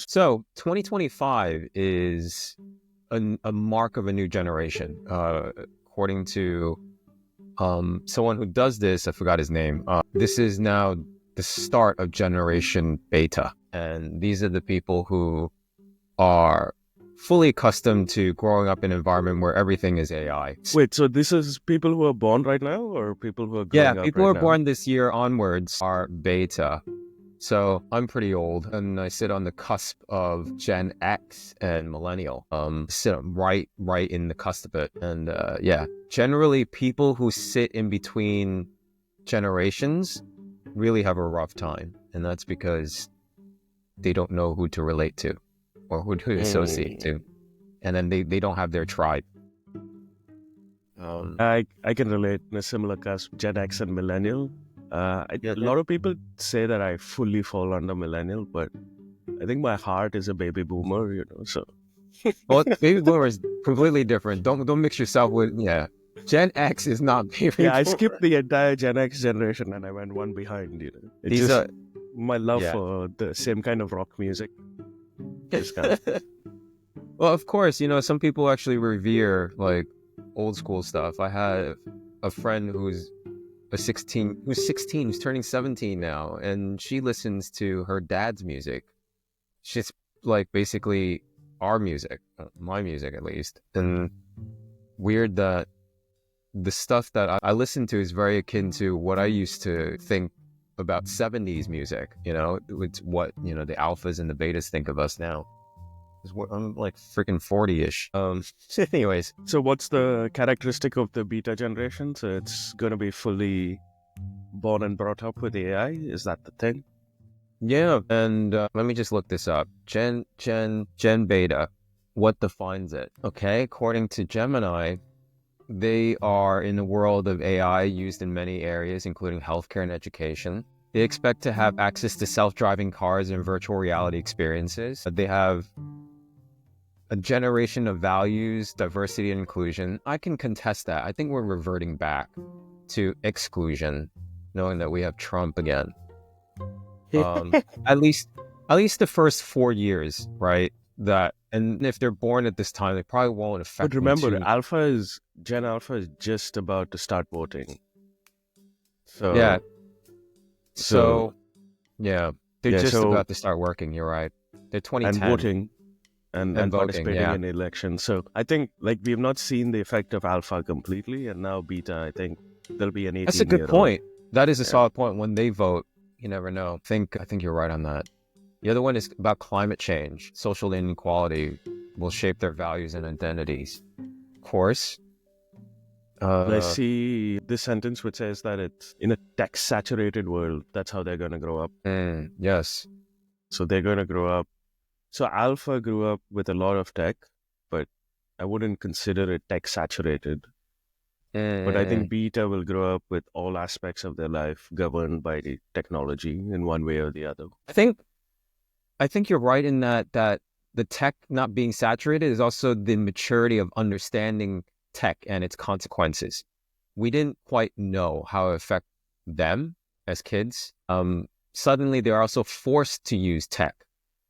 So 2025 is a mark of a new generation, according to someone who does this. I forgot his name. This is now the start of generation beta, and these are the people who are fully accustomed to growing up in an environment where everything is AI. Wait, so this is people who are born right now or people who are Yeah, growing up people who right are now? born this year onwards are beta. So I'm pretty old, and I sit on the cusp of Gen X and Millennial. Sit right in the cusp of it, and yeah, generally people who sit in between generations really have a rough time, and that's because they don't know who to relate to or who to associate Mm. to, and then they don't have their tribe. Um, I can relate in a similar cusp, Gen X and Millennial. A lot of people say that I fully fall under Millennial, but I think my heart is a baby boomer, so. well, baby boomer is completely different. Don't mix yourself with Gen X is not baby Yeah, I boomer. skipped the entire Gen X generation and I went one behind. It These just, are my love yeah. for the same kind of rock music just kind of. Well, of course, some people actually revere like old school stuff. I have a friend who's 16, who's turning 17 now, and she listens to her dad's music. She's like basically our music, my music at least. And weird that the stuff that I listen to is very akin to what I used to think about 70s music. It's what, the alphas and the betas think of us now. I'm like freaking 40-ish. Anyways, So, what's the characteristic of the beta generation? So, it's going to be fully born and brought up with AI? Is that the thing? yeah, and let me just look this up. Gen beta. What defines it? Okay, according to Gemini, they are in the world of AI used in many areas, including healthcare and education. They expect to have access to self-driving cars and virtual reality experiences. They have a generation of values, diversity, and inclusion. I can contest that. I think we're reverting back to exclusion, knowing that we have Trump again. Um, at least, at least the first 4 years, right? That, and if they're born at this time, they probably won't But affect them remember, too. Gen Alpha is just about to start voting. Yeah. So, so, So yeah, they're yeah, just so, about to start working. You're right. They're and 2010 voting and and voting. participating Yeah, in elections. So, I think like we've not seen the effect of Alpha completely, and now Beta, I think there'll be an that's a 18 good year old. point. That is a Yeah. solid point. When they vote, you never know. I think you're right on that. The other one is about climate change. Social inequality will shape their values and identities. Of course. And I Uh, see this sentence which says that it's in a tech saturated world, that's how they're going to grow up. yes. So, they're going to grow up. So, Alpha grew up with a lot of tech, but I wouldn't consider it tech saturated. But I think Mm. Beta will grow up with all aspects of their life governed by the technology in one way or the other. I think I think you're right in that the tech not being saturated is also the maturity of understanding tech and its consequences. We didn't quite know how it affect them as kids. Suddenly, they're also forced to use tech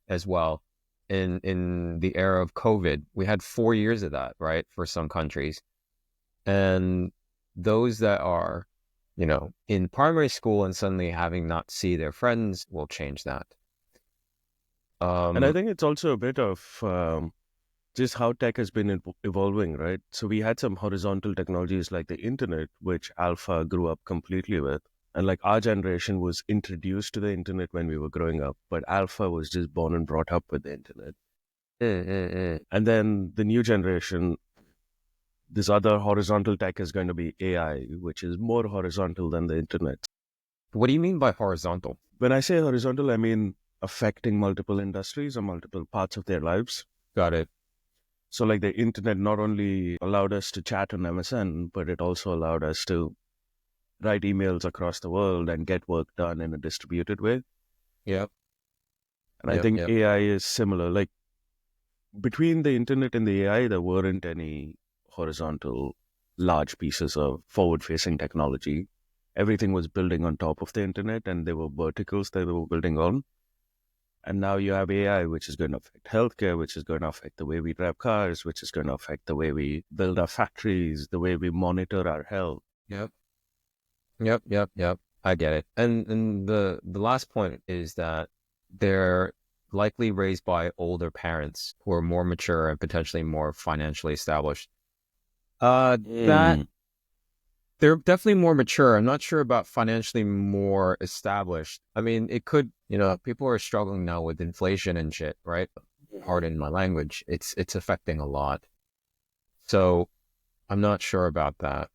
as well. In the era of COVID, we had 4 years of that, right, for some countries, and those that are, in primary school and suddenly having not see their friends will change that. And I Um, think it's also a bit of just how tech has been evolving, right? So we had some horizontal technologies like the internet, which Alpha grew up completely with. And like our generation was introduced to the internet when we were growing up, but Alpha was just born and brought up with the internet. mm, mm, mm. And then the new generation, this other horizontal tech is going to be AI, which is more horizontal than the internet. What do you mean by horizontal? When I say horizontal, I mean affecting multiple industries or multiple parts of their lives. Got it. So, like the internet not only allowed us to chat on MSN, but it also allowed us to write emails across the world and get work done in a distributed way. Yep. And I Yep. think Yep. AI is similar. Like between the internet and the AI, there weren't any horizontal large pieces of forward facing technology. Everything was building on top of the internet and there were verticals that they were building on. And now you have AI, which is going to affect healthcare, which is going to affect the way we drive cars, which is going to affect the way we build our factories, the way we monitor our health. Yep. Yep. I get it. And the last point is that they're likely raised by older parents who are more mature and potentially more financially established. That Mm. they're definitely more mature. I'm not sure about financially more established. I mean, it could, people are struggling now with inflation and shit, right? Pardon my language. It's affecting a lot. So I'm not sure about that.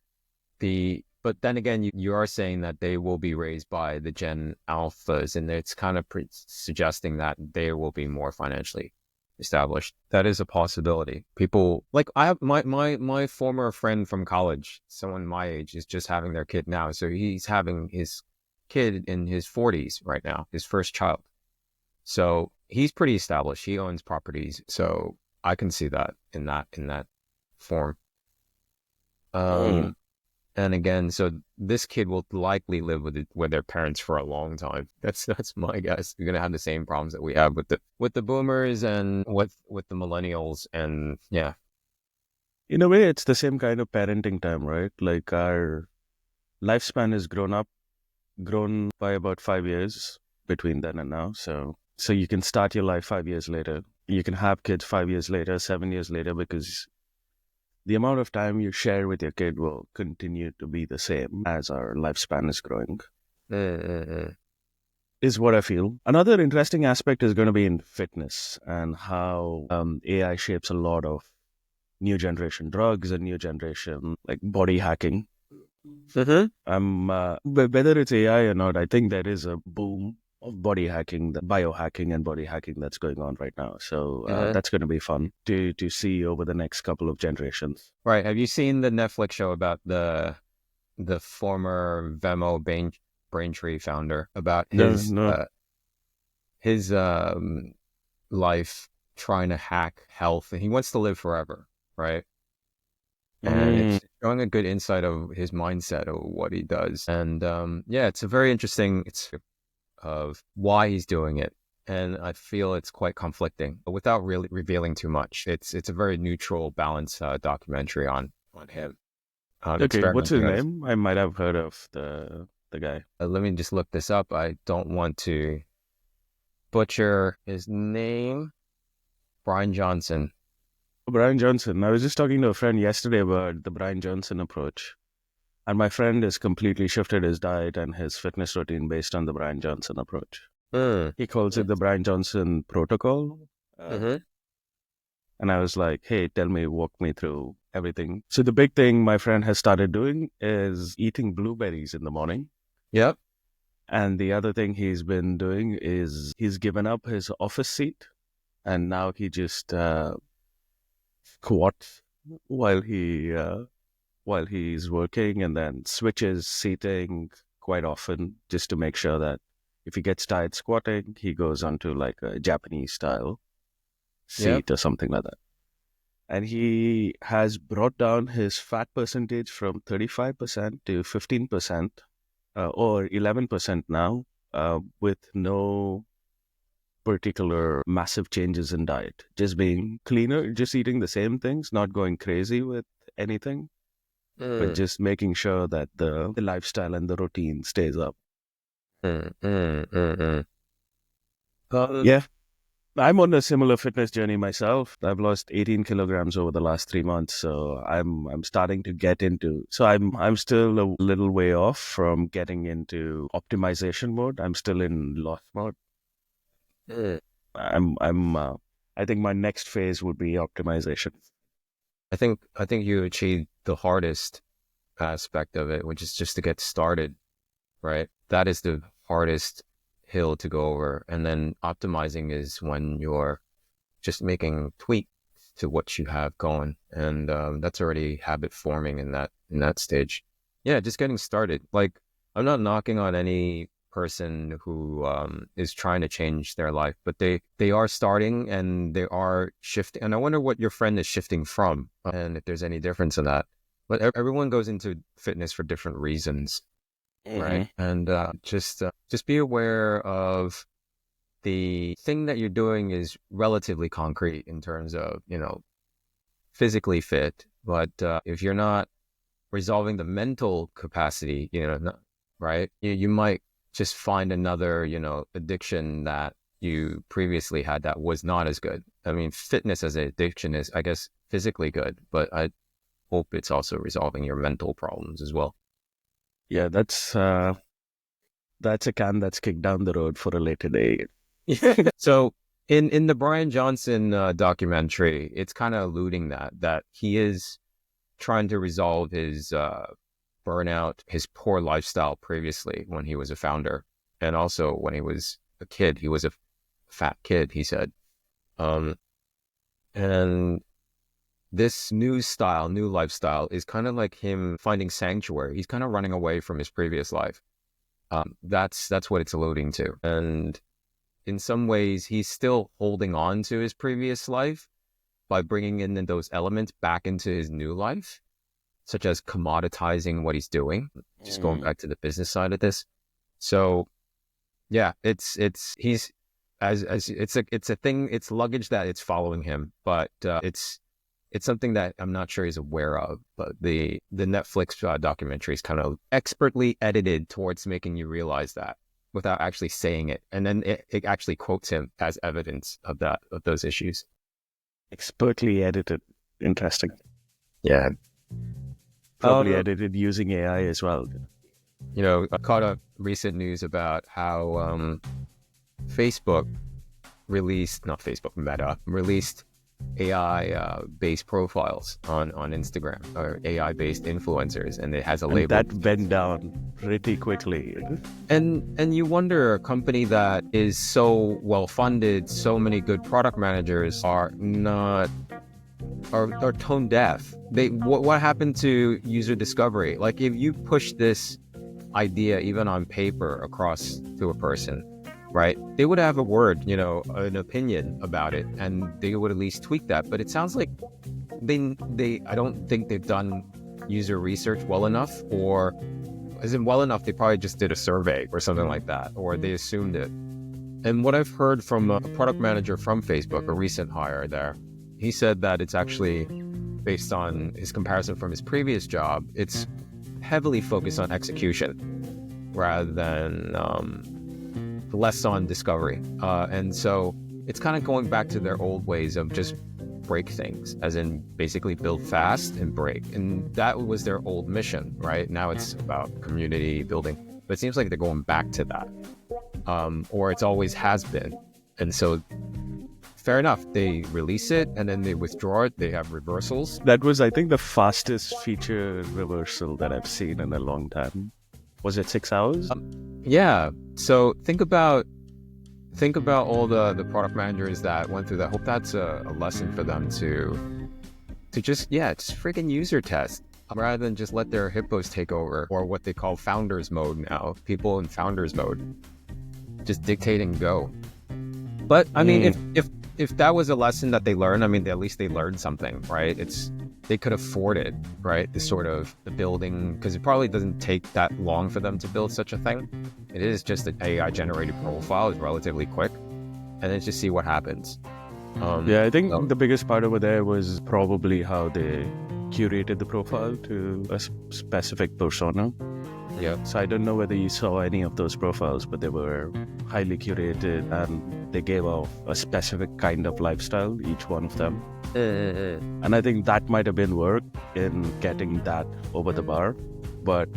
But then again, you are saying that they will be raised by the Gen Alphas, and it's kind of suggesting that they will be more financially established. That is a possibility. People like I have my former friend from college, someone my age, is just having their kid now. So he's having his kid in his 40s right now, his first child. So he's pretty established. He owns properties, so I can see that in that form. Mm. Um, and again, so this kid will likely live with their parents for a long time. That's my guess. You're gonna have the same problems that we have with the boomers and with the millennials, and yeah. In a way, it's the same kind of parenting time, right? Like our lifespan has grown by about 5 years between then and now. So you can start your life 5 years later. You can have kids 5 years later, 7 years later, because the amount of time you share with your kid will continue to be the same as our lifespan is growing, Mm. is what I feel. Another interesting aspect is going to be in fitness and how AI shapes a lot of new generation drugs and new generation like body hacking. Mm-hmm. Whether it's AI or not, I think there is a boom of body hacking, the biohacking and body hacking that's going on right now. So Mm-hmm. that's going to be fun to see over the next couple of generations. Right. Have you seen the Netflix show about the former Vemo Braintree founder, about No, his no. his life trying to hack health, and he wants to live forever, right? And Mm. it's showing a good insight of his mindset of what he does. And yeah, it's a very interesting of why he's doing it. And I feel it's quite conflicting, but without really revealing too much. It's a very neutral, balanced documentary on him Okay, what's his experimenting on his. name? I might have heard of the guy. Let me just look this up. I don't want to butcher his name. Brian Johnson. Brian Johnson. I was just talking to a friend yesterday about the Brian Johnson approach. And my friend has completely shifted his diet and his fitness routine based on the Brian Johnson approach. Mm. He calls it the Brian Johnson protocol. Mm-hmm. And I was like, hey, tell me, walk me through everything. So the big thing my friend has started doing is eating blueberries in the morning. Yep. And the other thing he's been doing is he's given up his office seat and now he just squats while while he's working and then switches seating quite often just to make sure that if he gets tired squatting, he goes onto like a Japanese style Yep. seat or something like that. And he has brought down his fat percentage from 35% to 15% or 11% now with no particular massive changes in diet. Just being cleaner, just eating the same things, not going crazy with anything, but Mm. just making sure that the lifestyle and the routine stays up. Mm. Um, Yeah, I'm on a similar fitness journey myself. I've lost 18 kilograms over the last 3 months, so I'm starting to get into. So I'm still a little way off from getting into optimization mode. I'm still in loss mode. mm. I'm I think my next phase would be optimization. I think you achieved the hardest aspect of it, which is just to get started, right? That is the hardest hill to go over. And then optimizing is when you're just making tweaks to what you have going. And that's already habit forming in that stage. Yeah, just getting started. Like, I'm not knocking on any person who is trying to change their life, but they are starting and they are shifting. And I wonder what your friend is shifting from, and if there's any difference in that. But everyone goes into fitness for different reasons, right? Hmm. And just be aware of the thing that you're doing is relatively concrete in terms of, physically fit, but if you're not resolving the mental capacity, right, you might just find another, addiction that you previously had that was not as good. I mean, fitness as an addiction is, I guess, physically good, but I hope it's also resolving your mental problems as well. Yeah, that's a can that's kicked down the road for a later day. So in the Brian Johnson documentary, it's kind of alluding that he is trying to resolve his burnout, his poor lifestyle previously when he was a founder, and also when he was a kid. He was a fat kid, he said. And this new lifestyle is kind of like him finding sanctuary. He's kind of running away from his previous life. That's what it's alluding to. And in some ways, he's still holding on to his previous life by bringing in those elements back into his new life, such as commoditizing what he's doing, just going back to the business side of this. So yeah, it's a thing, it's luggage that it's following him, but it's something that I'm not sure he's aware of. But the Netflix documentary is kind of expertly edited towards making you realize that without actually saying it. And then it actually quotes him as evidence of those issues. Expertly edited. Interesting. Yeah. Probably edited using AI as well. I caught up recent news about how Meta released AI-based profiles on Instagram, or AI-based influencers, and it has a label. That went down pretty quickly. And you wonder, a company that is so well-funded, so many good product managers are tone deaf. What happened to user discovery? Like, if you push this idea even on paper across to a person, right, they would have a word, an opinion about it, and they would at least tweak that. But it sounds like I don't think they've done user research well enough, or isn't well enough. They probably just did a survey or something like that, or they assumed it. And what I've heard from a product manager from Facebook, a recent hire there, he said that it's actually based on his comparison from his previous job. It's heavily focused on execution rather than less on discovery. And so it's kind of going back to their old ways of just break things, as in basically build fast and break. And that was their old mission, right? Now it's about community building. But it seems like they're going back to that. Or it's always has been. And so fair enough, they release it and then they withdraw it. They have reversals. That was, I think, the fastest feature reversal that I've seen in a long time. Was it 6 hours? Yeah. So think about all the product managers that went through that. I hope that's a lesson for them to just freaking user test, rather than just let their hippos take over, or what they call founders mode now. People in founders mode, just dictate and go. But I mean, if that was a lesson that they learned, I mean, at least they learned something, right? They could afford it, right? The building, because it probably doesn't take that long for them to build such a thing. It is just an AI generated profile, is relatively quick, and then just see what happens. I think the biggest part over there was probably how they curated the profile to a specific persona. Yeah. So I don't know whether you saw any of those profiles, but they were highly curated and they gave off a specific kind of lifestyle, each one of them. And I think that might have been work in getting that over the bar. But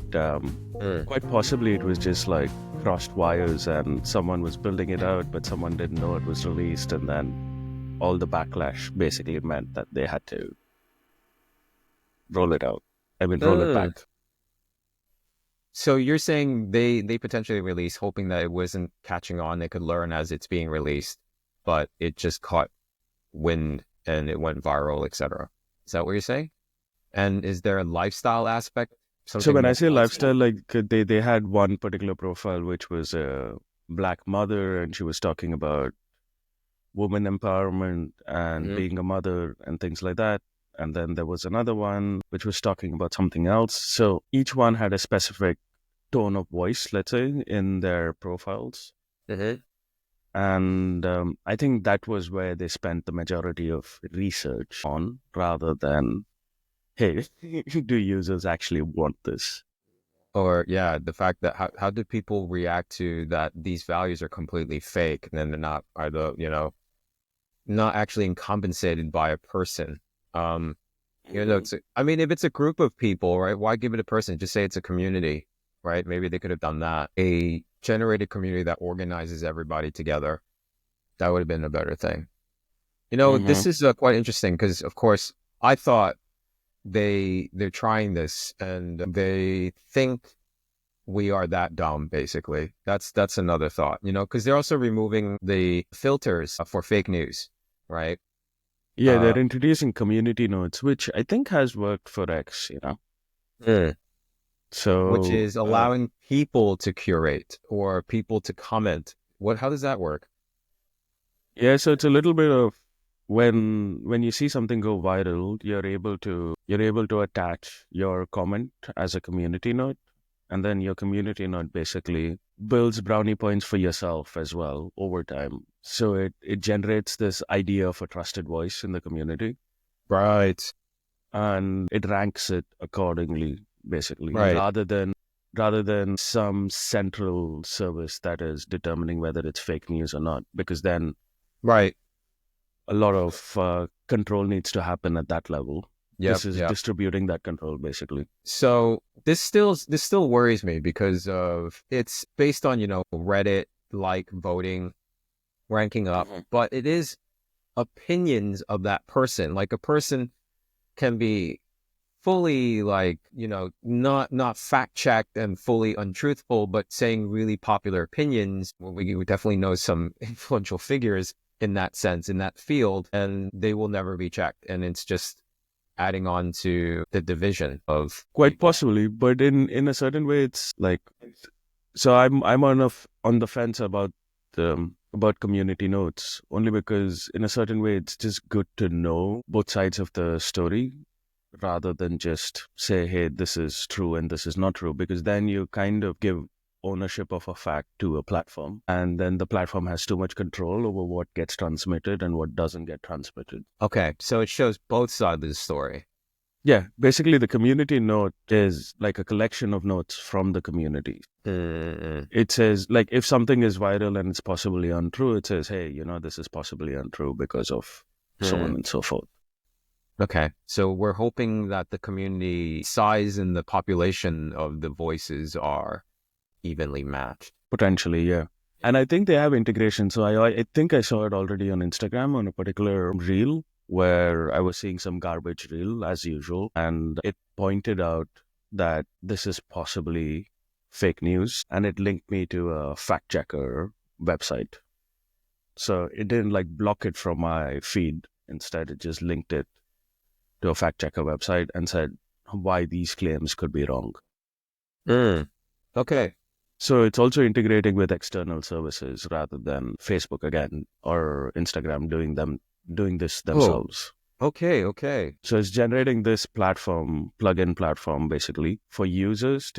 quite possibly it was just like crossed wires and someone was building it out, but someone didn't know it was released. And then all the backlash basically meant that they had to roll it out. Roll it back. So you're saying they potentially released, hoping that it wasn't catching on, they could learn as it's being released, but it just caught wind and it went viral, etc. Is that what you're saying? And is there a lifestyle aspect? So when I say lifestyle, like they had one particular profile which was a Black mother, and she was talking about woman empowerment and being a mother and things like that. And then there was another one which was talking about something else. So each one had a specific tone of voice, let's say, in their profiles. And And I think that was where they spent the majority of research on, rather than, hey, do users actually want this? Or yeah, the fact that how do people react to that these values are completely fake and then they're not are the not actually compensated by a person. Um, Mhm. it's I mean, if it's a group of people, right? Why give it a person? Just say it's a community, right? Maybe they could have done that. A generated community that organizes everybody together. That would have been a better thing. Mhm. This is quite interesting because, of course, I thought they're trying this and they think we are that dumb. Basically, that's another thought. Because they're also removing the filters for fake news, right? Yeah, Uh, they're introducing community nodes, which I think has worked for X. mm. Which So, is allowing people to curate or people to comment. How does that work? yeah, so it's a little bit of, when you see something go viral, you're able to attach your comment as a community node, and then your community node basically builds brownie points for yourself as well over time. So it generates this idea of a trusted voice in the community, Right, and it ranks it accordingly, basically, right, rather than some central service that is determining whether it's fake news or not, because then right. a lot of control needs to happen at that level. Yep, This is yep. distributing that control, basically. So this still worries me because of it's based on, Reddit like voting, ranking up, Mhm. but it is opinions of that person. Like a person can be fully like, not fact checked and fully untruthful, but saying really popular opinions. Well, we would definitely know some influential figures in that sense, in that field, and they will never be checked. And it's just adding on to the division of Quite people. possibly, but in a certain way, it's like, so I'm on the fence about community notes, only because in a certain way it's just good to know both sides of the story, rather than just say, hey, this is true and this is not true, because then you kind of give ownership of a fact to a platform, and then the platform has too much control over what gets transmitted and what doesn't get transmitted. Okay, so it shows both sides of the story. Yeah, basically the community note is like a collection of notes from the community. Mm. It says, like, if something is viral and it's possibly untrue, it says, hey, this is possibly untrue because of so on Mm. and so forth. Okay, so we're hoping that the community size and the population of the voices are evenly matched. Potentially, yeah. And I think they have integration. So I think I saw it already on Instagram on a particular reel, where I was seeing some garbage reel as usual, and it pointed out that this is possibly fake news, and it linked me to a fact checker website. So it didn't like block it from my feed. Instead, it just linked it to a fact checker website and said why these claims could be wrong. Mm. Okay. So it's also integrating with external services rather than Facebook again or Instagram doing this Oh, themselves. okay, okay. So it's generating this plugin platform, basically for users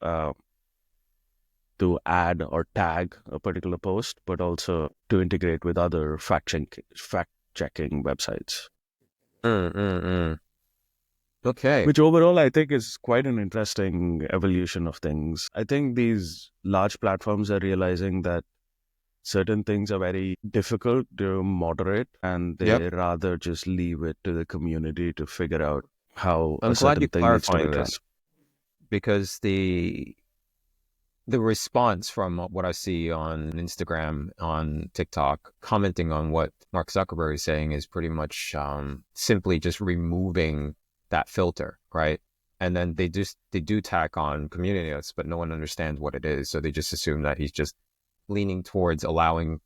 uh, to add or tag a particular post, but also to integrate with other fact checking websites. Mm, mm, mm. Okay. Which overall I think is quite an interesting evolution of things. I think these large platforms are realizing that certain things are very difficult to moderate, and Yep. they rather just leave it to the community to figure out how I'm a glad you certain thing needs to be clarifying this because the response from what I see on Instagram, on TikTok, commenting on what Mark Zuckerberg is saying is pretty much simply just removing that filter, right? And then they do tack on community notes, but no one understands what it is, so they just assume that he's just leaning towards allowing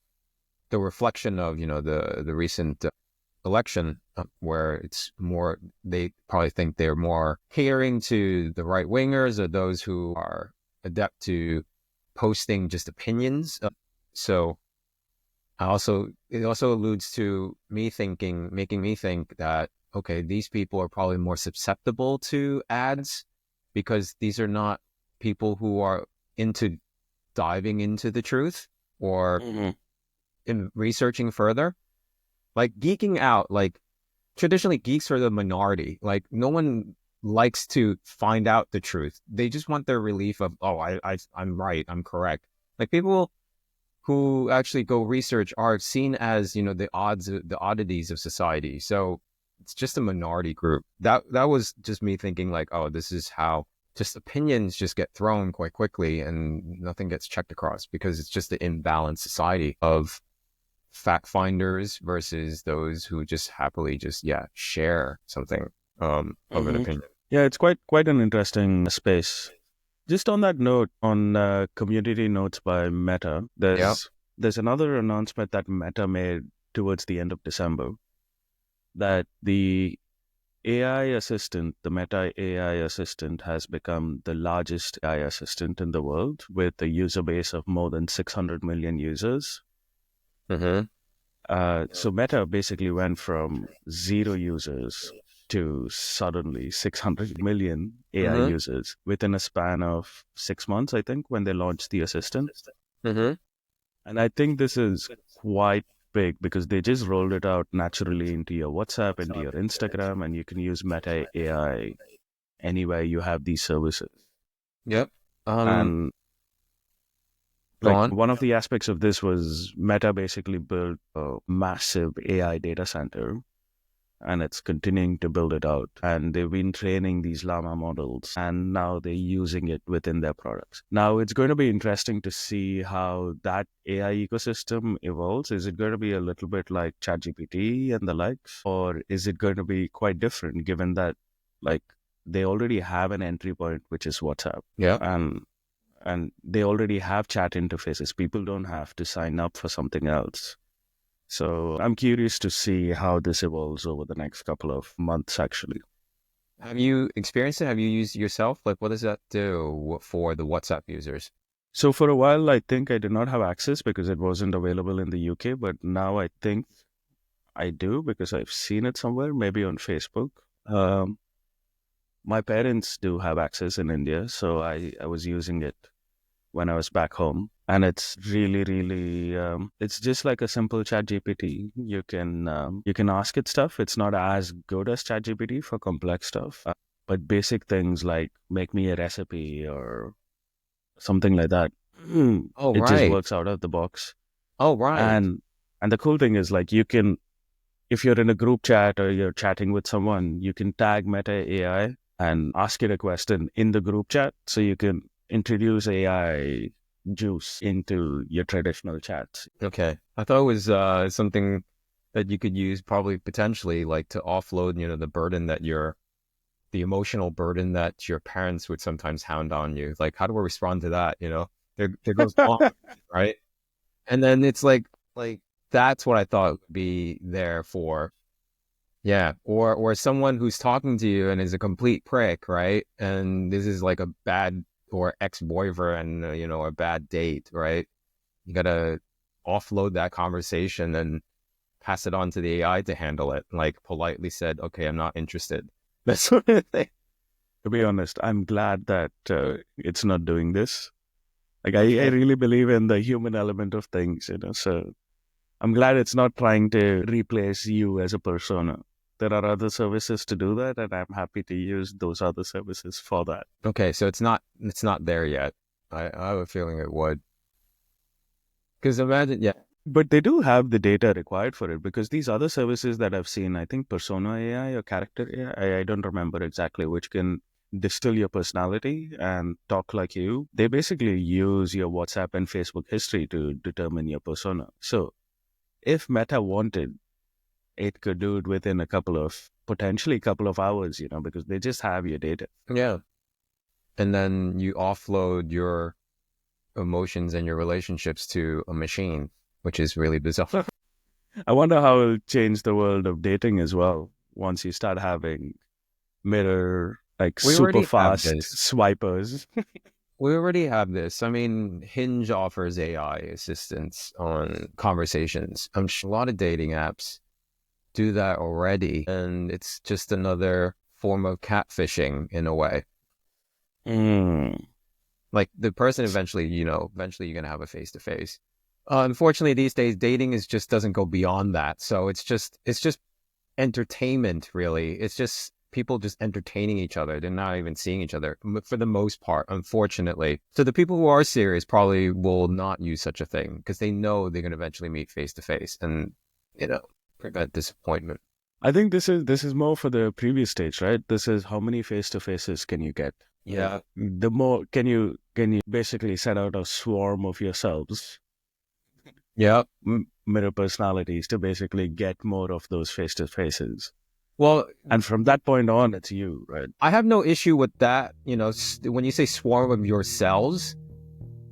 the reflection of the recent election, where it's more they probably think they're more catering to the right wingers or those who are adept to posting just opinions. So it also alludes to making me think that, okay, these people are probably more susceptible to ads because these are not people who are into diving into the truth or done. in researching further, like geeking out. Like traditionally, geeks are the minority. Like no one likes to find out the truth. They just want their relief of, oh, I'm right, I'm correct. Like people who actually go research are seen as, you know, the oddities of society. So it's just a minority group. That was just me thinking like, oh, this is how just opinions just get thrown quite quickly and nothing gets checked across, because it's just the imbalanced society of fact finders versus those who just happily just share something of an Hmm. opinion. Yeah, it's quite an interesting space. Just on that note, on community notes by Meta, Yeah. there's another announcement that Meta made towards the end of December, that the AI assistant, the Meta AI assistant, has become the largest AI assistant in the world with a user base of more than 600 million users. Mm-hmm. So Meta basically went from zero users to suddenly 600 million AI Mm-hmm. users within a span of 6 months, I think, when they launched the assistant. Mm-hmm. And I think this is quite big because they just rolled it out naturally into your WhatsApp, into your Instagram, and you can use Meta AI anywhere you have these services. Yep. Um, And Go like on. one of the aspects of this was Meta basically built a massive AI data center, and it's continuing to build it out. And they've been training these llama models, and now they're using it within their products. Now it's going to be interesting to see how that AI ecosystem evolves. Is it going to be a little bit like ChatGPT and the likes, or is it going to be quite different given that like they already have an entry point, which is WhatsApp, Yeah. and they already have chat interfaces. People don't have to sign up for something else. So I'm curious to see how this evolves over the next couple of months, actually. Have you experienced it? Have you used it yourself? Like, what does that do for the WhatsApp users? So for a while, I think I did not have access because it wasn't available in the UK, but now I think I do because I've seen it somewhere, maybe on Facebook. Um, my parents do have access in India, so I was using it when I was back home. And it's really, really, it's just like a simple chat GPT. You can ask it stuff. It's not as good as chat GPT for complex stuff, but basic things like make me a recipe or something like that. Oh, It just right. works out of the box. Oh, right. And, and the cool thing is like you can, if you're in a group chat or you're chatting with someone, you can tag Meta AI and ask it a question in the group chat. So you can introduce AI juice into your traditional chats. Okay. I thought it was something that you could use probably potentially like to offload, you know, the emotional burden that your parents would sometimes hound on you. Like, how do I respond to that? You know, there goes mom, right? And then it's like that's what I thought would be there for. Yeah. Or someone who's talking to you and is a complete prick, right? And this is like a bad or ex-boyfriend, you know, a bad date, right? You gotta offload that conversation and pass it on to the AI to handle it. Like politely said, okay, I'm not interested. That sort of thing. To be honest, I'm glad that it's not doing this. Like I Okay. really believe in the human element of things, you know. So I'm glad it's not trying to replace you as a persona. There are other services to do that, and I'm happy to use those other services for that. Okay, so it's not there yet. I have a feeling it would. Because imagine, yeah. But they do have the data required for it because these other services that I've seen, I think Persona AI or Character AI, I don't remember exactly, which can distill your personality and talk like you. They basically use your WhatsApp and Facebook history to determine your persona. So if Meta wanted, it could do it within potentially a couple of hours, you know, because they just have your data. Yeah. And then you offload your emotions and your relationships to a machine, which is really bizarre. I wonder how it'll change the world of dating as well once you start having mirror, like We super already have fast this. swipers. We already have this. I mean, Hinge offers AI assistance on conversations. I'm sure a lot of dating apps do that already. And it's just another form of catfishing in a way. Mm. Like the person eventually, you know, eventually you're going to have a face to face. Unfortunately, these days dating is just doesn't go beyond that. So it's just entertainment, really. It's just people just entertaining each other. They're not even seeing each other for the most part, unfortunately. So the people who are serious probably will not use such a thing because they know they're going to eventually meet face to face and, you know, prevent disappointment. I think this is more for the previous stage, right? This is how many face to faces can you get? Yeah. The more can you basically set out a swarm of yourselves, Yeah. mirror personalities, to basically get more of those face to faces, Well, and from that point on, it's you, right? I have no issue with that. You know, when you say swarm of yourselves,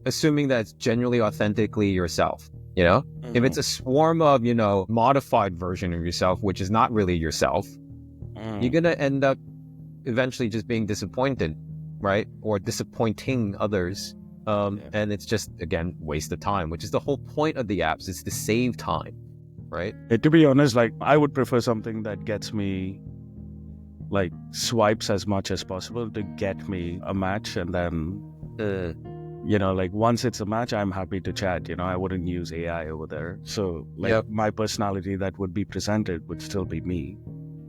assuming that it's genuinely authentically yourself, you know? If it's a swarm of, modified version of yourself, which is not really yourself, you're going to end up eventually just being disappointed, right? Or disappointing others. And it's just, again, waste of time, which is the whole point of the apps. It's to save time, right? To be honest, like, I would prefer something that gets me, like, swipes as much as possible to get me a match, and then like, once it's a match, I'm happy to chat. I wouldn't use AI over there. So, like, Yep. my personality that would be presented would still be me,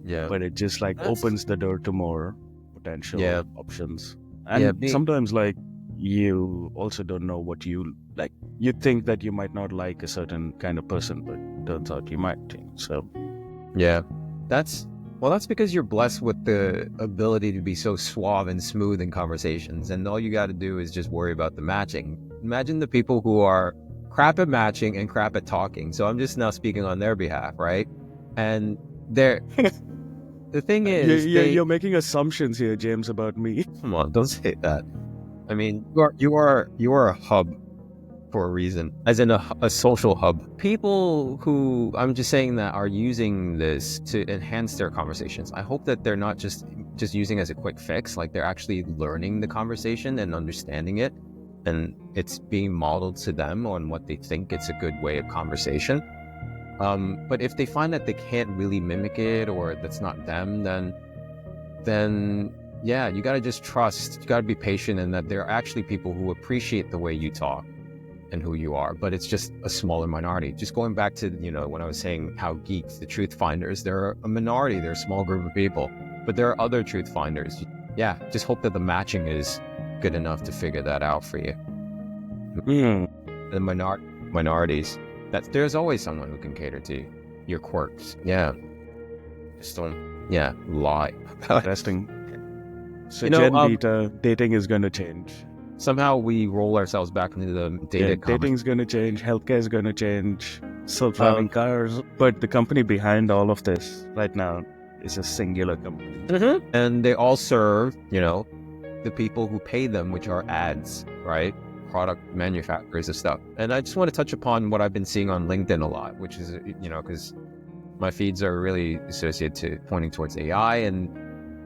Yeah. but it just, like, opens the door to more potential options. And sometimes, like, you also don't know what you like. You think that you might not like a certain kind of person, but turns out you might. So Yeah. That's because you're blessed with the ability to be so suave and smooth in conversations. And all you got to do is just worry about the matching. Imagine the people who are crap at matching and crap at talking. So I'm just now speaking on their behalf, right? And they're... The thing is... You're making assumptions here, James, about me. Come on, don't say that. I mean, you are a hub for a reason, as in a social hub. People who, I'm just saying, that are using this to enhance their conversations, I hope that they're not just using it as a quick fix, like they're actually learning the conversation and understanding it, and it's being modeled to them on what they think it's a good way of conversation. But if they find that they can't really mimic it, or that's not them, then yeah, you got to just trust, you got to be patient, and that there are actually people who appreciate the way you talk and who you are, but it's just a smaller minority. Just going back to, when I was saying how geeks, the truth finders, they're a minority, they're a small group of people, but there are other truth finders. Yeah, just hope that the matching is good enough to figure that out for you. The minorities, that there's always someone who can cater to your quirks. Yeah. Just don't, lie. Interesting. So Gen Beta, dating is going to change. Somehow we roll ourselves back into the data. Dating's going to change. Healthcare is going to change. Self-driving cars. But the company behind all of this right now is a singular company. And they all serve, the people who pay them, which are ads, right? Product manufacturers and stuff. And I just want to touch upon what I've been seeing on LinkedIn a lot, which is, because my feeds are really associated to pointing towards AI. And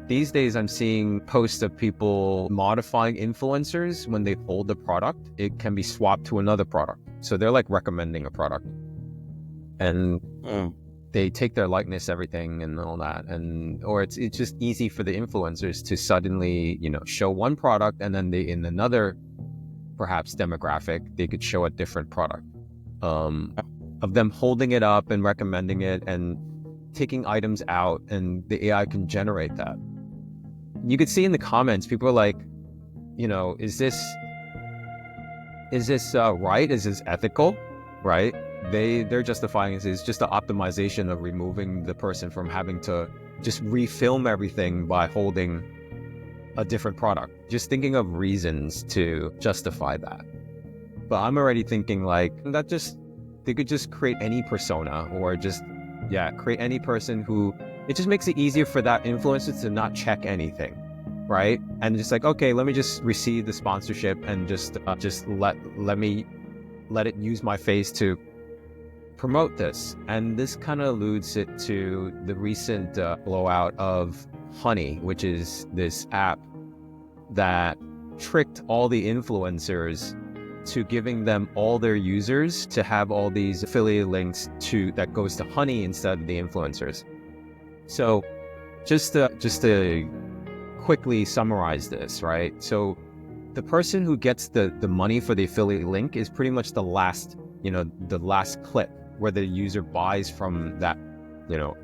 these days I'm seeing posts of people modifying influencers. When they hold the product, it can be swapped to another product. So they're like recommending a product. And they take their likeness, everything and all that. Or it's just easy for the influencers to suddenly, show one product, and then in another perhaps demographic, they could show a different product. Of them holding it up and recommending it and taking items out, and the AI can generate that. You could see in the comments, people are like, is this right? Is this ethical? Right? They're justifying it as just the optimization of removing the person from having to just refilm everything by holding a different product. Just thinking of reasons to justify that. But I'm already thinking like they could just create any persona, or just create any person who, it just makes it easier for that influencer to not check anything, right? And just like, okay, let me just receive the sponsorship and just let it use my face to promote this. And this kind of alludes it to the recent blowout of Honey, which is this app that tricked all the influencers to giving them all their users to have all these affiliate links that goes to Honey instead of the influencers. So just to quickly summarize this, right? So the person who gets the money for the affiliate link is pretty much the last the last click where the user buys from that,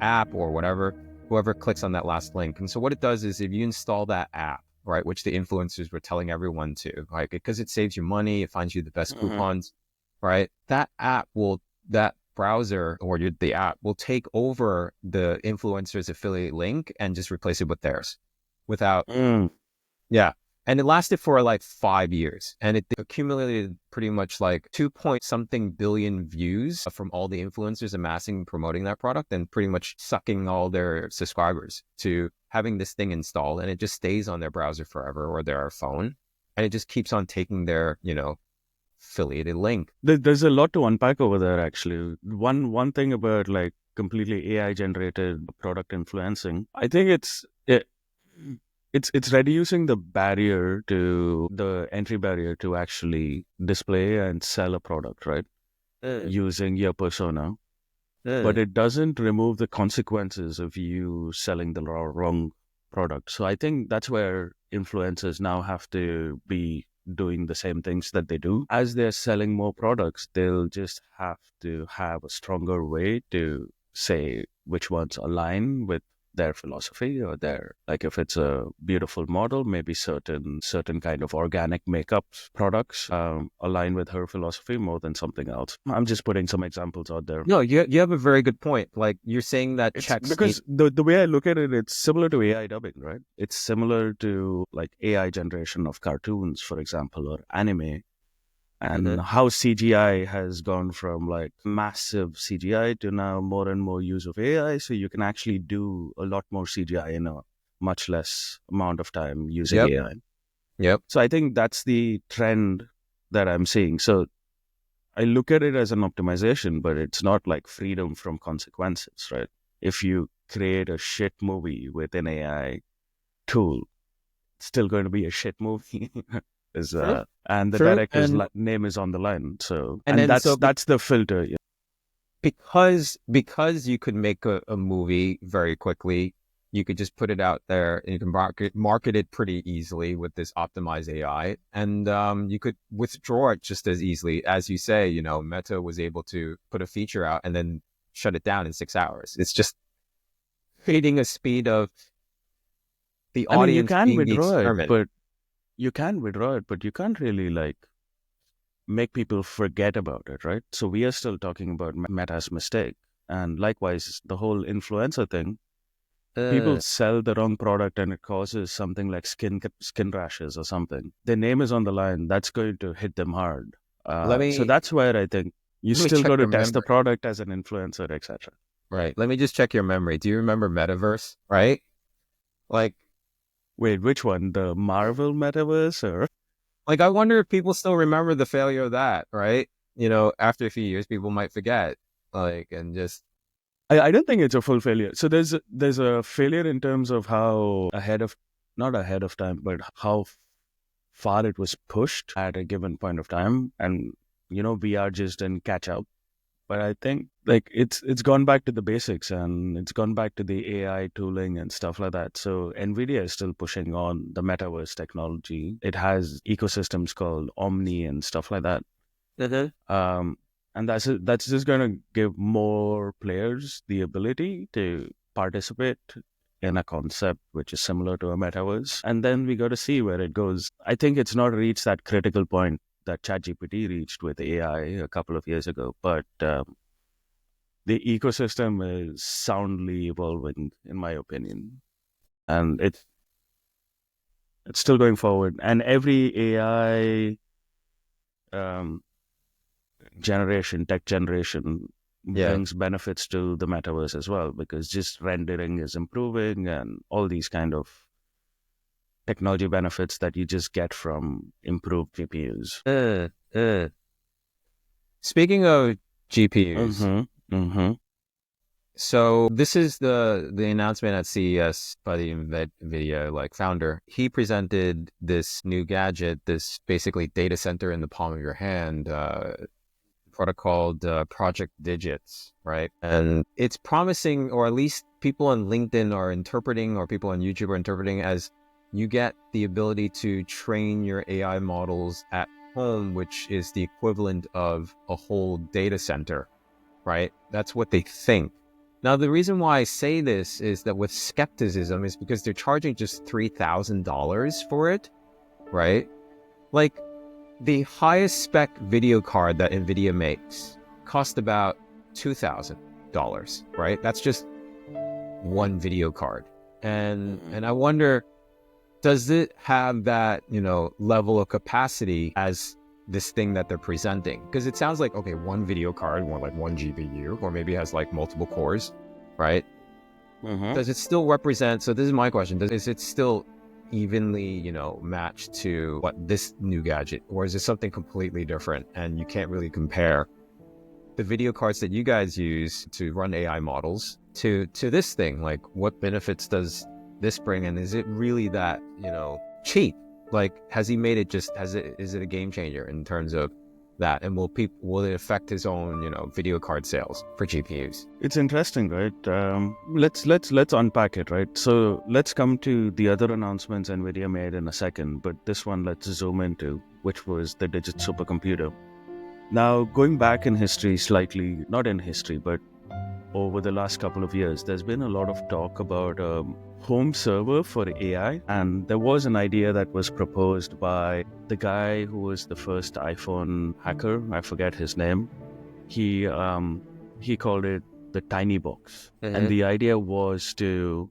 app or whatever, whoever clicks on that last link. And so what it does is if you install that app, right, which the influencers were telling everyone to, right, because it saves you money, it finds you the best coupons, right? That browser or the app will take over the influencer's affiliate link and just replace it with theirs without, yeah. And it lasted for like 5 years, and it accumulated pretty much like 2 point something billion views from all the influencers amassing and promoting that product, and pretty much sucking all their subscribers to having this thing installed, and it just stays on their browser forever or their phone, and it just keeps on taking their, affiliated link. There's a lot to unpack over there, actually. One thing about like completely AI generated product influencing, I think it's reducing the entry barrier to actually display and sell a product, right? Using your persona. But it doesn't remove the consequences of you selling the wrong product. So I think that's where influencers now have to be doing the same things that they do. As they're selling more products, they'll just have to have a stronger way to say which ones align with their philosophy, or like if it's a beautiful model, maybe certain kind of organic makeup products align with her philosophy more than something else. I'm just putting some examples out there. No, you have a very good point. Like you're saying that because the way I look at it, it's similar to AI dubbing, right? It's similar to like AI generation of cartoons, for example, or anime. And how CGI has gone from like massive CGI to now more and more use of AI. So you can actually do a lot more CGI in a much less amount of time using AI. Yep. So I think that's the trend that I'm seeing. So I look at it as an optimization, but it's not like freedom from consequences, right? If you create a shit movie with an AI tool, it's still going to be a shit movie. And the director's name is on the line. So that's the filter. Yeah. Because you could make a movie very quickly, you could just put it out there and you can market it pretty easily with this optimized AI, and you could withdraw it just as easily. As you say, Meta was able to put a feature out and then shut it down in 6 hours. It's just creating a speed of the audience. You can withdraw it, but you can't really like make people forget about it, right? So we are still talking about Meta's mistake. And likewise, the whole influencer thing, people sell the wrong product and it causes something like skin rashes or something. Their name is on the line. That's going to hit them hard. So that's where I think you still got to test the product as an influencer, etc. Right. Let me just check your memory. Do you remember Metaverse, right? Like, wait, which one? The Marvel Metaverse or? Like, I wonder if people still remember the failure of that, right? After a few years, people might forget, and just. I don't think it's a full failure. So there's a failure in terms of how not ahead of time, but how far it was pushed at a given point of time. And, VR just didn't catch up. But I think like it's gone back to the basics, and it's gone back to the AI tooling and stuff like that. So NVIDIA is still pushing on the metaverse technology. It has ecosystems called Omni and stuff like that. And that's just going to give more players the ability to participate in a concept which is similar to a metaverse. And then we got to see where it goes. I think it's not reached that critical point that ChatGPT reached with AI a couple of years ago, but the ecosystem is soundly evolving, in my opinion, and it's still going forward. And every AI tech generation brings benefits to the metaverse as well, because just rendering is improving and all these kind of technology benefits that you just get from improved GPUs. Speaking of GPUs, so this is the announcement at CES by the NVIDIA founder. He presented this new gadget, this basically data center in the palm of your hand, product called Project Digits, right? And it's promising, or at least people on LinkedIn are interpreting, or people on YouTube are interpreting as you get the ability to train your AI models at home, which is the equivalent of a whole data center, right? That's what they think. Now, the reason why I say this is that with skepticism is because they're charging just $3,000 for it, right? Like the highest spec video card that NVIDIA makes cost about $2,000, right? That's just one video card. And I wonder, does it have that, level of capacity as this thing that they're presenting? Because it sounds like, okay, one video card, more like one GPU, or maybe it has like multiple cores, right? Does it still represent, so this is my question, is it still evenly, matched to what this new gadget, or is it something completely different and you can't really compare the video cards that you guys use to run AI models to this thing? Like, what benefits does this bring, and is it really that, cheap? Like, has he made it is it a game changer in terms of that? And will it affect his own, video card sales for GPUs? It's interesting, right? Let's unpack it, right? So let's come to the other announcements NVIDIA made in a second, but this one let's zoom into, which was the Digit supercomputer. Now, going back in history slightly, not in history, but over the last couple of years, there's been a lot of talk about a home server for AI. And there was an idea that was proposed by the guy who was the first iPhone hacker. I forget his name. He called it the tiny box. And the idea was to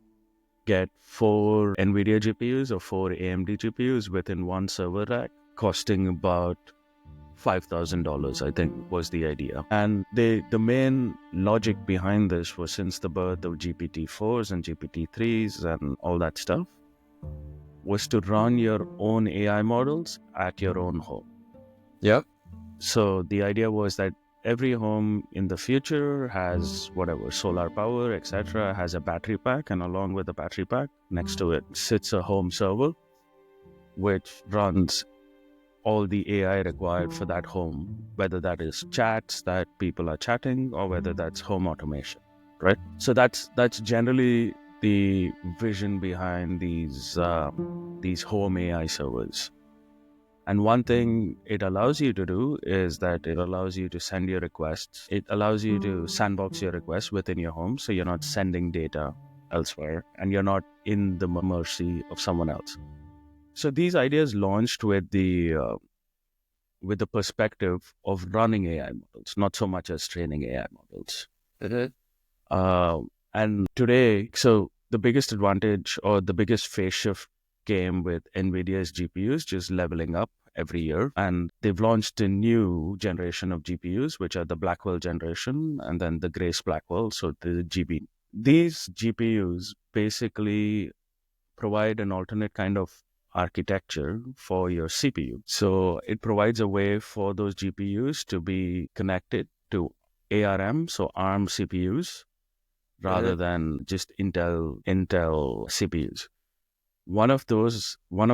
get 4 NVIDIA GPUs or 4 AMD GPUs within one server rack, costing about $5,000, I think, was the idea. And the main logic behind this was, since the birth of GPT-4s and GPT-3s and all that stuff, was to run your own AI models at your own home. Yep. So the idea was that every home in the future has whatever, solar power, etc., has a battery pack, and along with the battery pack, next to it sits a home server, which runs all the AI required for that home, whether that is chats that people are chatting or whether that's home automation, right? So that's generally the vision behind these home AI servers. And one thing it allows you to do is that it allows you to send your requests. It allows you to sandbox your requests within your home, so you're not sending data elsewhere and you're not in the mercy of someone else. So these ideas launched with the perspective of running AI models, not so much as training AI models. And today, so the biggest advantage or the biggest phase shift came with NVIDIA's GPUs just leveling up every year. And they've launched a new generation of GPUs, which are the Blackwell generation, and then the Grace Blackwell, so the GB. These GPUs basically provide an alternate kind of architecture for your CPU. So it provides a way for those GPUs to be connected to ARM, so ARM CPUs, rather than just Intel CPUs. One of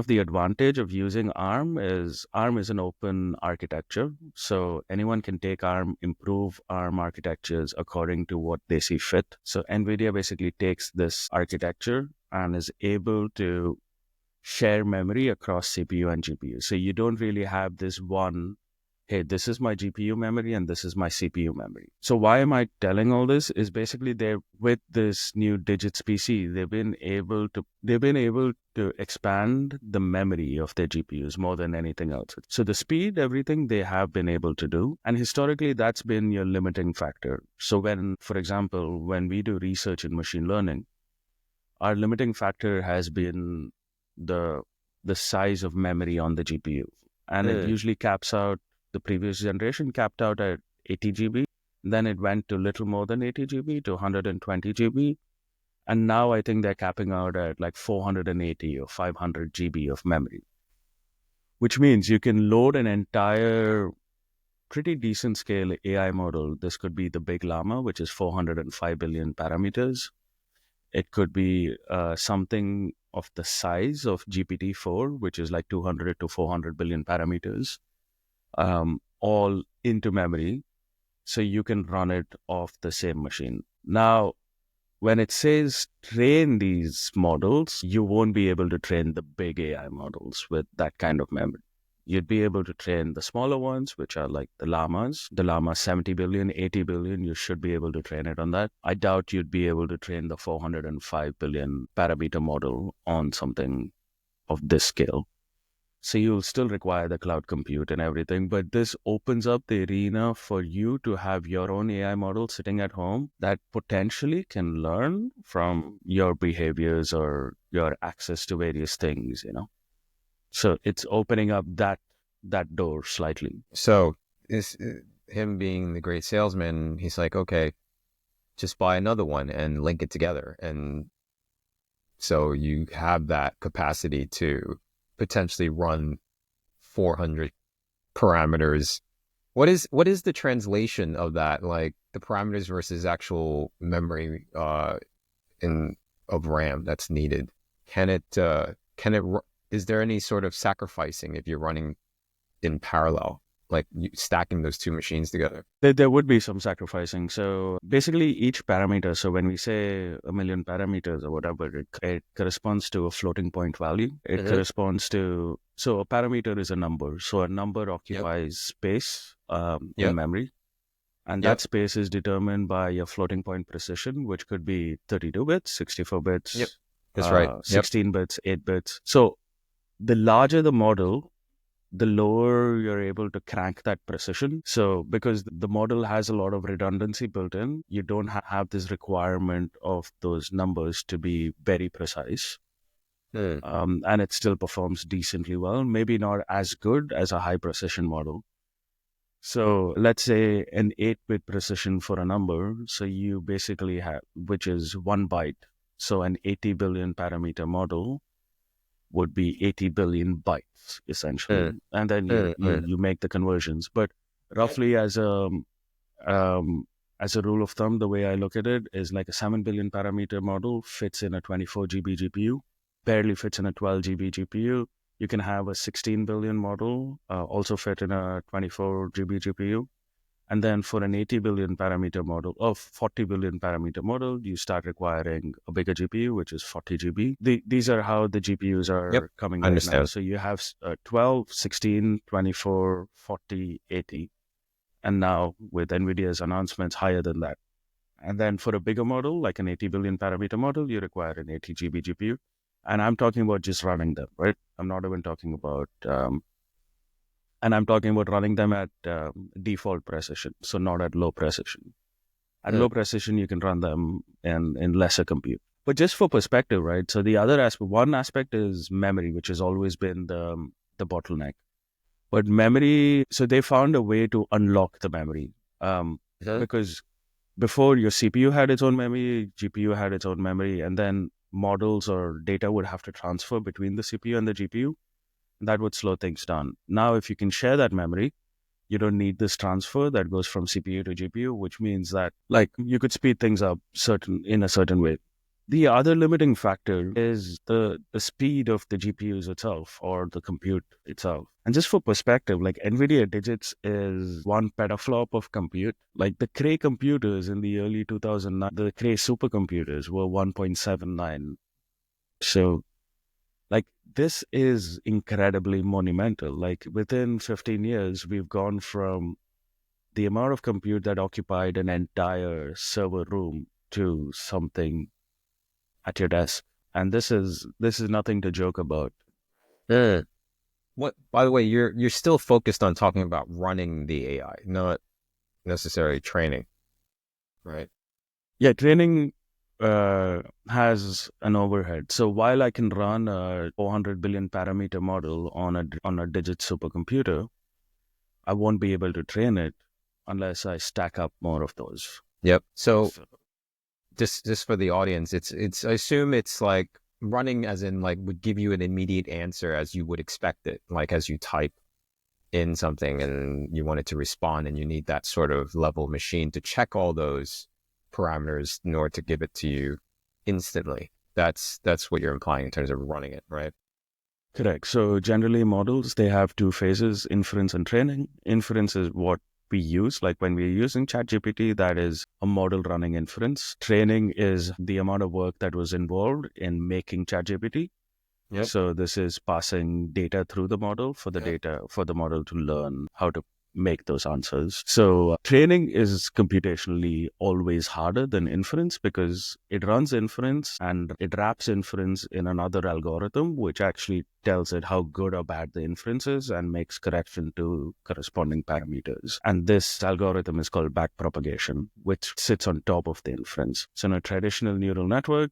the advantage of using ARM is an open architecture. So anyone can take ARM, improve ARM architectures according to what they see fit. So NVIDIA basically takes this architecture and is able to share memory across CPU and GPU. So you don't really have this one, hey, this is my GPU memory and this is my CPU memory. So why am I telling all this? Is basically with this new Digits PC, they've been able to expand the memory of their GPUs more than anything else. So the speed, everything they have been able to do. And historically, that's been your limiting factor. So for example, when we do research in machine learning, our limiting factor has been the size of memory on the GPU. And it usually the previous generation capped out at 80 GB. Then it went to little more than 80 GB to 120 GB. And now I think they're capping out at like 480 or 500 GB of memory, which means you can load an entire pretty decent scale AI model. This could be the Big Llama, which is 405 billion parameters. It could be something of the size of GPT-4, which is like 200 to 400 billion parameters, all into memory. So you can run it off the same machine. Now, when it says train these models, you won't be able to train the big AI models with that kind of memory. You'd be able to train the smaller ones, which are like the llamas. The llama 70 billion, 80 billion, you should be able to train it on that. I doubt you'd be able to train the 405 billion parameter model on something of this scale. So you'll still require the cloud compute and everything, but this opens up the arena for you to have your own AI model sitting at home that potentially can learn from your behaviors or your access to various things, So it's opening up that door slightly. So is him being the great salesman, he's like, okay, just buy another one and link it together. And so you have that capacity to potentially run 400 parameters. What is the translation of that? Like the parameters versus actual memory in of RAM that's needed. Is there any sort of sacrificing if you're running in parallel, like stacking those two machines together? There would be some sacrificing. So basically, each parameter, so when we say a million parameters or whatever, it corresponds to a floating point value. It corresponds to, so a parameter is a number. So a number occupies space in memory. And that space is determined by your floating point precision, which could be 32 bits, 64 bits, That's right. 16 bits, 8 bits. So the larger the model, the lower you're able to crank that precision. So because the model has a lot of redundancy built in, you don't have this requirement of those numbers to be very precise. And it still performs decently well, maybe not as good as a high precision model. So let's say an 8-bit precision for a number. So you basically have, which is 1 byte. So an 80 billion parameter model would be 80 billion bytes, essentially. And then you make the conversions. But roughly as a rule of thumb, the way I look at it is like a 7 billion parameter model fits in a 24 GB GPU, barely fits in a 12 GB GPU. You can have a 16 billion model also fit in a 24 GB GPU. And then for an 80 billion parameter model or 40 billion parameter model, you start requiring a bigger GPU, which is 40 GB. These are how the GPUs are coming right now. So you have 12, 16, 24, 40, 80. And now with NVIDIA's announcements, higher than that. And then for a bigger model, like an 80 billion parameter model, you require an 80 GB GPU. And I'm talking about just running them, right? I'm not even talking about, and I'm talking about running them at default precision, so not at low precision. At low precision, you can run them in lesser compute. But just for perspective, right? So the other aspect, one aspect is memory, which has always been the bottleneck. But memory, so they found a way to unlock the memory because before your CPU had its own memory, GPU had its own memory, and then models or data would have to transfer between the CPU and the GPU. That would slow things down. Now, if you can share that memory, you don't need this transfer that goes from CPU to GPU, which means that like you could speed things up in a certain way. The other limiting factor is the speed of the GPUs itself or the compute itself. And just for perspective, like NVIDIA digits is 1 petaflop of compute. Like the Cray computers in the early 2009, the Cray supercomputers were 1.79. So like this is incredibly monumental. Like within 15 years, we've gone from the amount of compute that occupied an entire server room to something at your desk. And this is nothing to joke about. What, by the way, you're still focused on talking about running the AI, not necessarily training, right? Yeah, training has an overhead. So while I can run a 400 billion parameter model on a digit supercomputer, I won't be able to train it unless I stack up more of those. Yep. So just for the audience, it's I assume it's like running as in like would give you an immediate answer as you would expect it, like as you type in something and you want it to respond and you need that sort of level machine to check all those parameters in order to give it to you instantly. That's what you're implying in terms of running it, right? Correct. So generally models, they have two phases, inference and training. Inference is what we use, like when we're using ChatGPT, that is a model running inference. Training is the amount of work that was involved in making ChatGPT. Yep. So this is passing data through the model for the model to learn how to make those answers. So training is computationally always harder than inference because it runs inference and it wraps inference in another algorithm, which actually tells it how good or bad the inference is and makes correction to corresponding parameters. And this algorithm is called backpropagation, which sits on top of the inference. So in a traditional neural network,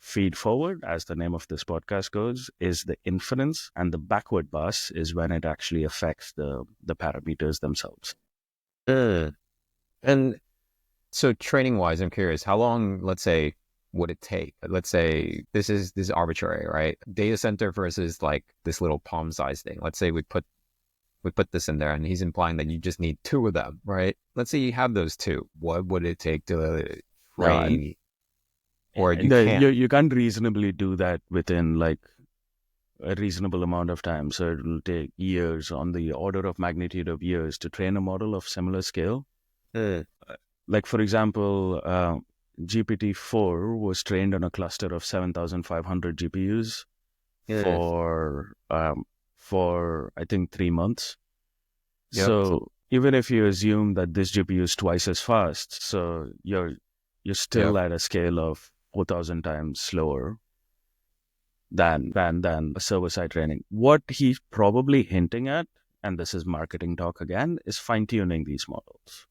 feed forward, as the name of this podcast goes, is the inference, and the backward pass is when it actually affects the parameters themselves. And so training wise, I'm curious, how long, let's say, would it take? Let's say this is arbitrary, right? Data center versus like this little palm size thing. Let's say we put this in there, and he's implying that you just need two of them, right? Let's say you have those two. What would it take to No, train, or you can't? you can't reasonably do that within like a reasonable amount of time. So it will take years, on the order of magnitude of years, to train a model of similar scale. Like, for example, GPT-4 was trained on a cluster of 7,500 GPUs for I think 3 months. Yep. So even if you assume that this GPU is twice as fast, so you're still at a scale of 4,000 times slower than a server-side training. What he's probably hinting at, and this is marketing talk again, is fine-tuning these models.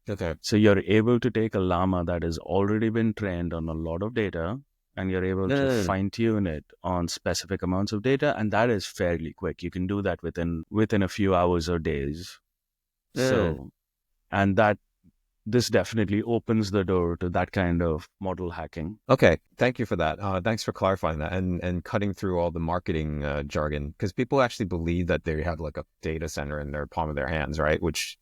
Okay. So you're able to take a llama that has already been trained on a lot of data, and you're able to fine-tune it on specific amounts of data, and that is fairly quick. You can do that within a few hours or days. So, and this definitely opens the door to that kind of model hacking. Okay, thank you for that. Thanks for clarifying that and cutting through all the marketing jargon, because people actually believe that they have like a data center in their palm of their hands, right? Which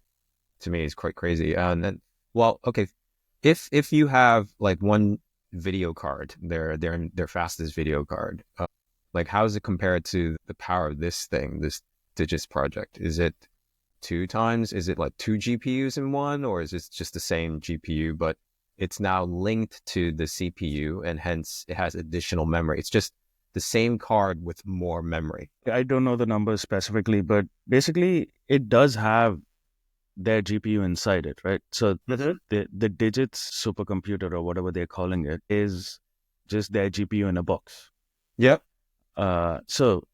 to me is quite crazy. And then, well, okay, if you have like one video card, their fastest video card, like how does it compare to the power of this thing, this Digits project? Is it 2 times? Is it like 2 GPUs in one, or is it just the same GPU, but it's now linked to the CPU and hence it has additional memory? It's just the same card with more memory. I don't know the numbers specifically, but basically it does have their GPU inside it, right? So the Digits supercomputer, or whatever they're calling it, is just their GPU in a box. Yep. So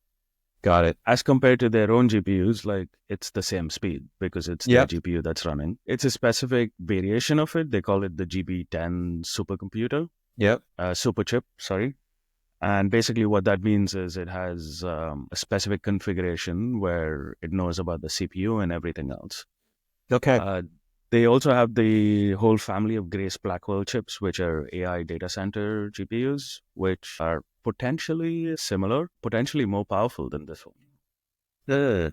Got it. as compared to their own GPUs, like it's the same speed because it's their GPU that's running. It's a specific variation of it. They call it the GB10 supercomputer. Yep. Super chip, sorry. And basically what that means is it has a specific configuration where it knows about the CPU and everything else. Okay. They also have the whole family of Grace Blackwell chips, which are AI data center GPUs, which are potentially similar, potentially more powerful than this one.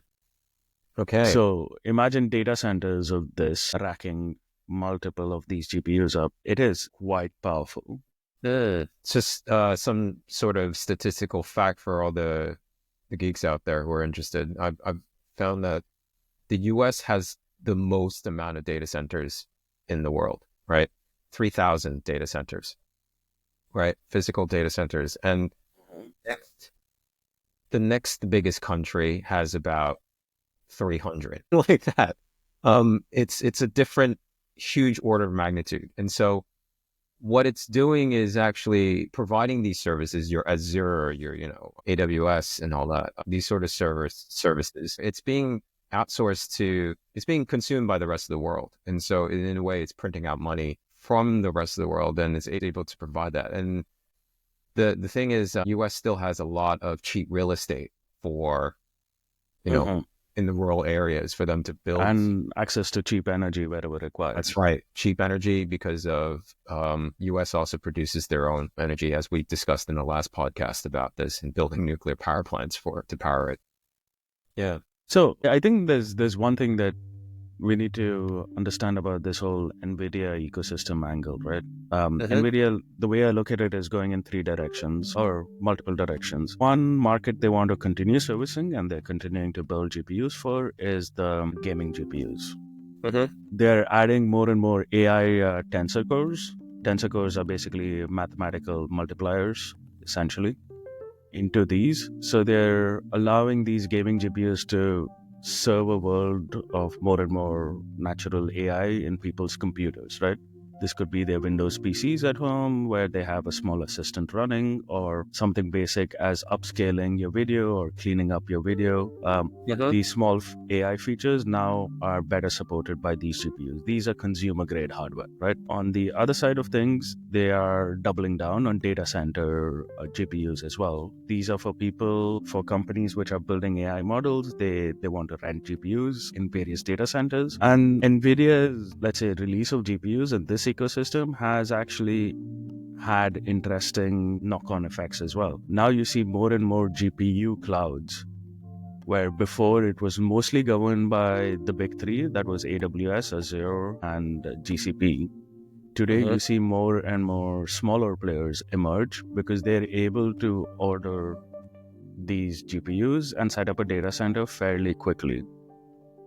Okay. So imagine data centers of this racking multiple of these GPUs up. It is quite powerful. It's just some sort of statistical fact for all the geeks out there who are interested. I've found that the US has the most amount of data centers in the world, right? 3,000 data centers, right? Physical data centers. And the next biggest country has about 300, like that. It's a different, huge order of magnitude. And so what it's doing is actually providing these services, your Azure, your, AWS and all that, these sort of services. It's being outsourced it's being consumed by the rest of the world. And so in a way, it's printing out money from the rest of the world, and it's able to provide that. And the thing is, US still has a lot of cheap real estate for, in the rural areas for them to build. And access to cheap energy wherever required. That's right. Cheap energy, because of US also produces their own energy, as we discussed in the last podcast about this, and building nuclear power plants to power it. Yeah. So I think there's one thing that we need to understand about this whole NVIDIA ecosystem angle, right? NVIDIA, the way I look at it, is going in 3 directions or multiple directions. One market they want to continue servicing and they're continuing to build GPUs for is the gaming GPUs. They're adding more and more AI tensor cores. Tensor cores are basically mathematical multipliers, essentially. into these. So they're allowing these gaming GPUs to serve a world of more and more natural AI in people's computers, right? This could be their Windows PCs at home where they have a small assistant running, or something basic as upscaling your video or cleaning up your video. These small AI features now are better supported by these GPUs. These are consumer grade hardware, right? On the other side of things, they are doubling down on data center GPUs as well. These are for people, for companies which are building AI models. They want to rent GPUs in various data centers. And NVIDIA's, let's say, release of GPUs in this ecosystem has actually had interesting knock-on effects as well. Now you see more and more GPU clouds, where before it was mostly governed by the big three, that was AWS, Azure, and GCP. Today, you see more and more smaller players emerge because they're able to order these GPUs and set up a data center fairly quickly.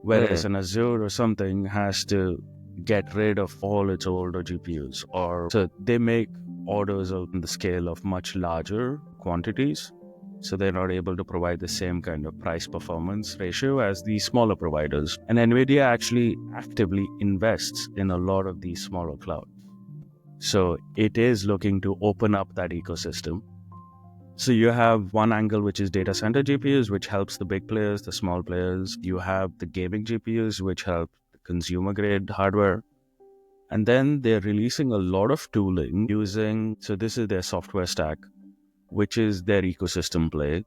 Whereas an Azure or something has to get rid of all its older GPUs, or so they make orders on the scale of much larger quantities. So they're not able to provide the same kind of price performance ratio as the smaller providers. And NVIDIA actually actively invests in a lot of these smaller clouds. So it is looking to open up that ecosystem. So you have one angle, which is data center GPUs, which helps the big players, the small players. You have the gaming GPUs, which help consumer grade hardware. And then they're releasing a lot of tooling using, so this is their software stack, which is their ecosystem play.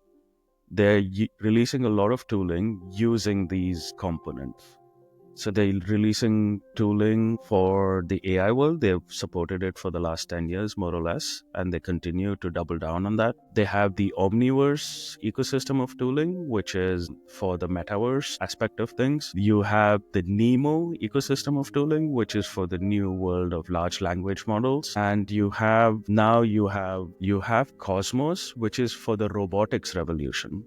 They're releasing a lot of tooling using these components. So they're releasing tooling for the AI world. They've supported it for the last 10 years, more or less, and they continue to double down on that. They have the Omniverse ecosystem of tooling, which is for the metaverse aspect of things. You have the Nemo ecosystem of tooling, which is for the new world of large language models. And you have Cosmos, which is for the robotics revolution.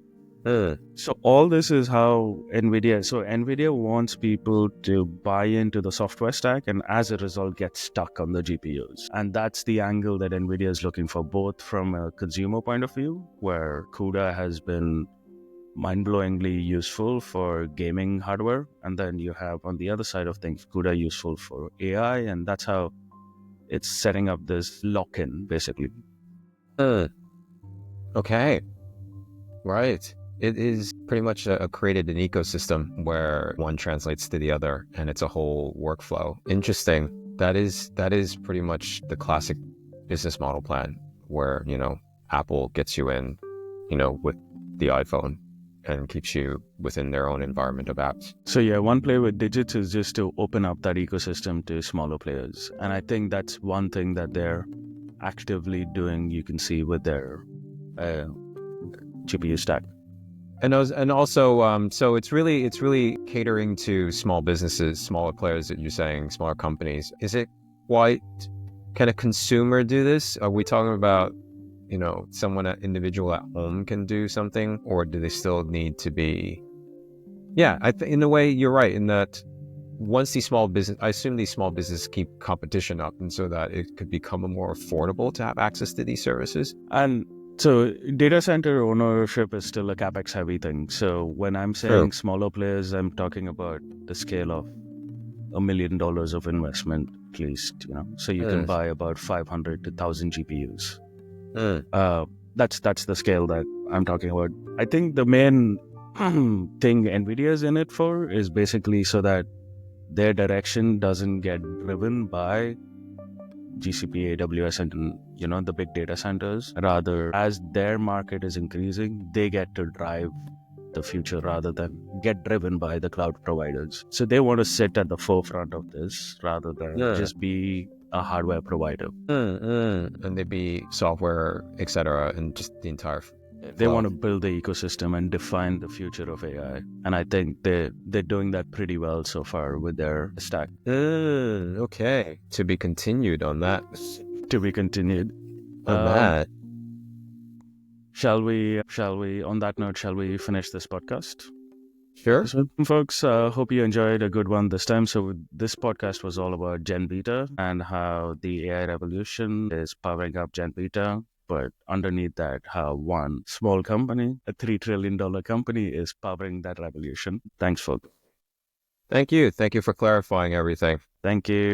So all this is how NVIDIA wants people to buy into the software stack and as a result get stuck on the GPUs. And that's the angle that NVIDIA is looking for, both from a consumer point of view, where CUDA has been mind-blowingly useful for gaming hardware. And then you have on the other side of things, CUDA useful for AI. And that's how it's setting up this lock-in, basically. Okay. Right. It is pretty much created an ecosystem where one translates to the other and it's a whole workflow. Interesting. That is pretty much the classic business model plan where, Apple gets you in, with the iPhone and keeps you within their own environment of apps. So yeah, one play with digits is just to open up that ecosystem to smaller players. And I think that's one thing that they're actively doing, you can see with their GPU stack. And also, so it's really catering to small businesses, smaller players that you're saying, smaller companies. Is it quite, can a consumer do this? Are we talking about, someone, an individual at home can do something, or do they still need to be? Yeah, in a way, you're right in that once I assume these small businesses keep competition up, and so that it could become more affordable to have access to these services. And so data center ownership is still a capex heavy thing. So when I'm saying smaller players, I'm talking about the scale of $1 million of investment, at least, so you can buy about 500 to 1,000 GPUs. That's the scale that I'm talking about. I think the main thing NVIDIA is in it for is basically so that their direction doesn't get driven by GCP, AWS, and the big data centers. Rather, as their market is increasing, they get to drive the future rather than get driven by the cloud providers. So they want to sit at the forefront of this rather than just be a hardware provider. And they be software, etc., and just the entire. They want to build the ecosystem and define the future of AI. And I think they're doing that pretty well so far with their stack. Okay. To be continued on that. To be continued. On that. Shall we, on that note, shall we finish this podcast? Sure. So, folks, hope you enjoyed a good one this time. So this podcast was all about Gen Beta and how the AI revolution is powering up Gen Beta. But underneath that, how one small company, a $3 trillion company, is powering that revolution. Thanks, folks. Thank you. Thank you for clarifying everything. Thank you.